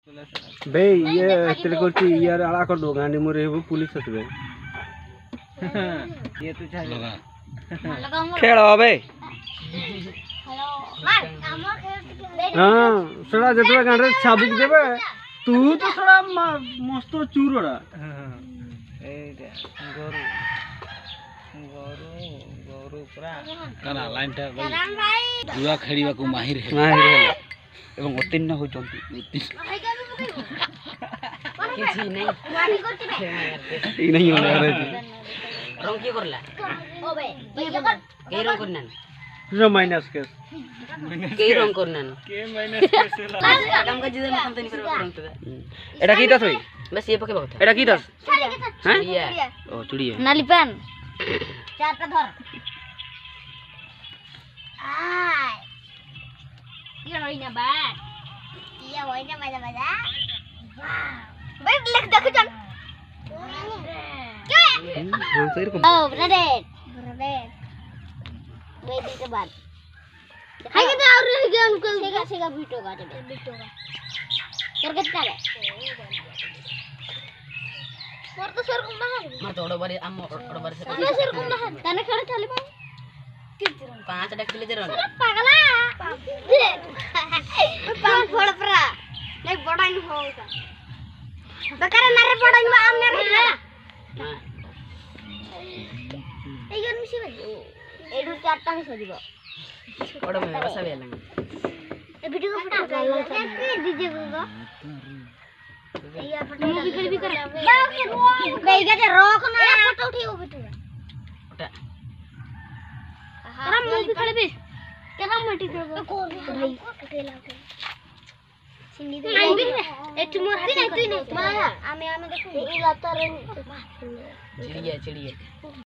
बे ये तेरे को यार आला कर दो गांडी मोरे वो पुलिस हसबे ये तो चाहिए खेलो बे हां सड़ा जतरा गांडे छाबुक देबे तू तो सड़ा मस्त चूरड़ा ए गोरु गोरु गोरु पूरा काना लाइन टा जुआ खेलिबा को माहिर है एवं उत्तीर्ण हो चंती किछि नहीं माटी करती ई नहीं होने रे रंग की करला ओ बे के रंग करना जो माइनस के रंग करना के माइनस के काम का जिदे मतलब नहीं करबा रंग तबे एटा की दस होई बस ये पके बगत एटा की दस हैं ओ चुड़िया नाली पेन चारटा धर आय ये होइना बा ये होइना मजा मजा भाई लिख देखो चल क्या हां सही को ओ ब्रदर वे दी के बाद हाय के और रह गया उनको सेगा बीटो का कर कितना है मोर तो सर को बाहर मार थोड़ा बारे हम थोड़ा बारे से सर को बाहर तने खड़े चले बा पांच डक ले जरा पागला पांच फोड़ परा नहीं बड़ा नहीं होगा बकरे मारे बड़ा नहीं आम मेरे हां ए गन मिसी भाई एडू चारटा नहीं सजीबो बड़ा में बसा बेला ए वीडियो को फोटो गाला डीजे को या फोटो भी कर बेगा जे रोक ना फोटो उठियो बेटू उठा तेरा मुंह भी खड़े भी तेरा मटी दे भाई अकेला सिंगी दे ए तुम हाथी नहीं तू नहीं आमे देखो ई लाता रे चिड़िया